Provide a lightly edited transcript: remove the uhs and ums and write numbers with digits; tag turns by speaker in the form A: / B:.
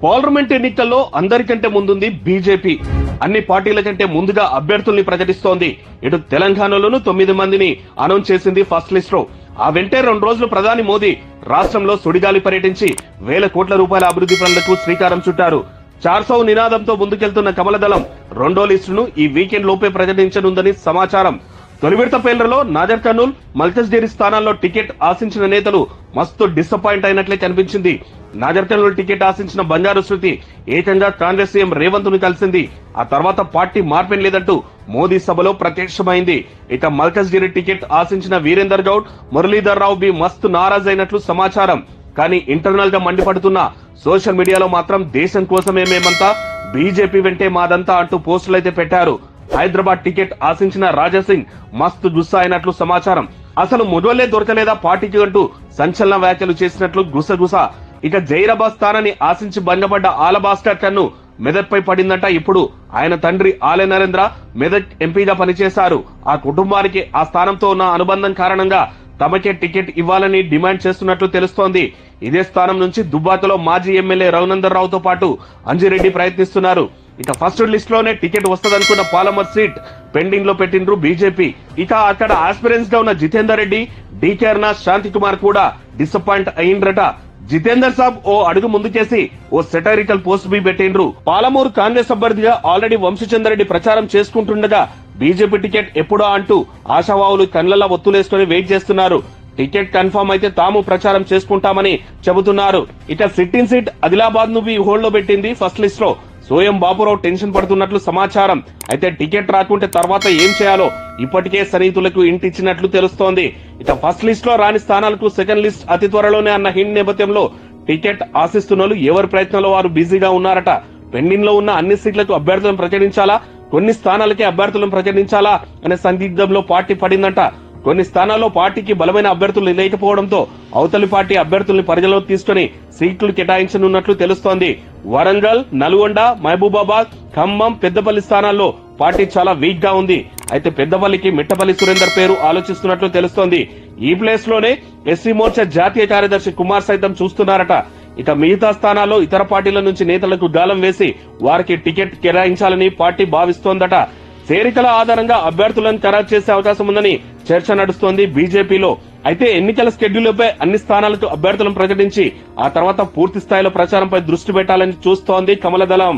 A: Parliament ఎన్నికల్లో అందరికంటే ముందుంది బీజేపీ. అన్ని పార్టీల కంటే ముందుగా అభ్యర్థుల్ని ప్రకటిస్తోంది. ఇటు తెలంగాణలోనూ 9 మందిని అనౌన్స్ చేసింది ఫస్ట్ లిస్ట్ లో. ఆ వెంటే 2 రోజులు ప్రధాని మోదీ రాష్ట్రంలో సుడిగాలి పర్యటించి వేల కోట్ల రూపాయల అభివృద్ధి పనులకు శ్రీకారం చుట్టారు. 400 నినాదంతో ముందుకెళ్తున్న కమలదళం 2వ లిస్టును ఈ వీకెండ్ లోపే ప్రకటించనుందని సమాచారం. తొలి విడత పేర్లలో నాగర్ కర్నూల్, మల్కజ్గిరి స్థానాల్లో టికెట్ ఆశించిన నేతలు మస్తు డిసప్పాయింట్ అయినట్లే కనిపించింది. నాగర్ కర్నూల్ టికెట్ ఆశించిన బంజారు శృతి ఏకంగా కాంగ్రెస్ సీఎం రేవంత్ ను కలిసింది. ఆ తర్వాత పార్టీ మార్పేం లేదంటూ మోదీ సభలో ప్రత్యక్షమైంది. ఇక మల్కజ్గిరి టికెట్ ఆశించిన వీరేందర్ గౌడ్, మురళీధర్ రావు బి మస్తు నారాజ్ అయినట్లు సమాచారం. కానీ ఇంటర్నల్ గా మండిపడుతున్న సోషల్ మీడియాలో మాత్రం దేశం కోసమే మేమంతా, బీజేపీ వెంటే మాదంతా అంటూ పోస్టులైతే పెట్టారు. హైదరాబాద్ టికెట్ ఆశించిన రాజాసింగ్ మస్తు గుస్సా అయినట్లు సమాచారం. అసలు మొదలే దొరకలేదా పార్టీకి అంటూ సంచలన వ్యాఖ్యలు చేసినట్లు గుసగుస. ఇక జైరాబాద్ స్థానాన్ని ఆశించి భంగపడ్డ ఆలభాస్కర్ కన్ను మెదక్ పై పడిందంట. ఇప్పుడు ఆయన తండ్రి ఆలే నరేంద్ర మెదక్ ఎంపీగా పనిచేశారు. ఆ కుటుంబానికి ఆ స్థానంతో ఉన్న అనుబంధం కారణంగా తమకే టికెట్ ఇవ్వాలని డిమాండ్ చేస్తున్నట్లు తెలుస్తోంది. ఇదే స్థానం నుంచి దుబ్బాకలో మాజీ ఎమ్మెల్యే రఘునందన్ రావుతో పాటు అంజిరెడ్డి ప్రయత్నిస్తున్నారు. ఇక ఫస్ట్ లిస్ట్ లోనే టికెట్ వస్తదనుకున్న పాలమర్ సీట్ పెండింగ్ లో పెట్టిండ్రు బీజేపీ. ఇక అక్కడ ఆస్పిరెంట్స్ గా ఉన్న జితేందర్ రెడ్డి, డీకే అరుణ, శాంతి కుమార్ కూడా డిసప్పాయింట్ అయిండ్రట. జితేందర్ సాబ్ ఓ అడుగు ముందుకేసి ఓ సెటైరికల్ పోస్ట్ బి పెట్టిండ్రు. పాలమూరు కాంగ్రెస్ అభ్యర్థిగా ఆల్రెడీ వంశీచందర్ ప్రచారం చేసుకుంటుండగా బీజేపీ టికెట్ ఎప్పుడా అంటూ ఆశావాహులు కళ్లలా ఒత్తులేసుకుని వెయిట్ చేస్తున్నారు. టికెట్ కన్ఫర్మ్ అయితే తాము ప్రచారం చేసుకుంటామని చెబుతున్నారు. ఇక సిట్టింగ్ సీట్ ఆదిలాబాద్ ను బి హోల్డ్ లో పెట్టింది ఫస్ట్ లిస్ట్ లో. సోయం బాపురావు టెన్షన్ పడుతున్నట్లు సమాచారం. అయితే టికెట్ రాకుంటే తర్వాత ఏం చేయాలో ఇప్పటికే సన్నిహితులకు ఇంటిచ్చినట్లు తెలుస్తోంది. ఇక ఫస్ట్ లిస్ట్ లో రాని స్థానాలకు సెకండ్ లిస్ట్ అతి త్వరలోనే అన్న హింట్ నేపథ్యంలో టికెట్ ఆశిస్తున్న ఎవరి ప్రయత్నంలో వారు బిజీగా ఉన్నారట. పెండింగ్ లో ఉన్న అన్ని సీట్లకు అభ్యర్థులను ప్రకటించాలా, కొన్ని స్థానాలకే అభ్యర్థులను ప్రకటించాలా అనే సందిగ్ధంలో పార్టీ పడిందంట. కొన్ని స్థానాల్లో పార్టీకి బలమైన అభ్యర్థులు లేకపోవడంతో అవతలి పార్టీ అభ్యర్థుల్ని పరిగణలోకి తీసుకుని సీట్లు కేటాయించనున్నట్లు తెలుస్తోంది. వరంగల్, నల్గొండ, మహబూబాబాద్, ఖమ్మం, పెద్దపల్లి స్థానాల్లో పార్టీ చాలా వీక్ గా ఉంది. అయితే పెద్దపల్లికి మిట్టపల్లి సురేందర్ పేరు ఆలోచిస్తున్నట్లు తెలుస్తోంది. ఈ ప్లేస్ లోనే ఎస్సీ మోర్చా జాతీయ కార్యదర్శి కుమార్ సైతం చూస్తున్నారట. ఇక మిగతా స్థానాల్లో ఇతర పార్టీల నుంచి నేతలకు గాలం వేసి వారికి టికెట్ కేటాయించాలని పార్టీ భావిస్తోందట. చేరికల ఆధారంగా అభ్యర్థులను ఖరారు చేసే అవకాశం ఉందని చర్చ నడుస్తోంది బీజేపీలో. అయితే ఎన్నికల షెడ్యూల్పై అన్ని స్థానాలకు అభ్యర్థులను ప్రకటించి ఆ తర్వాత పూర్తి స్థాయిలో ప్రచారంపై దృష్టి పెట్టాలని చూస్తోంది కమలదళం.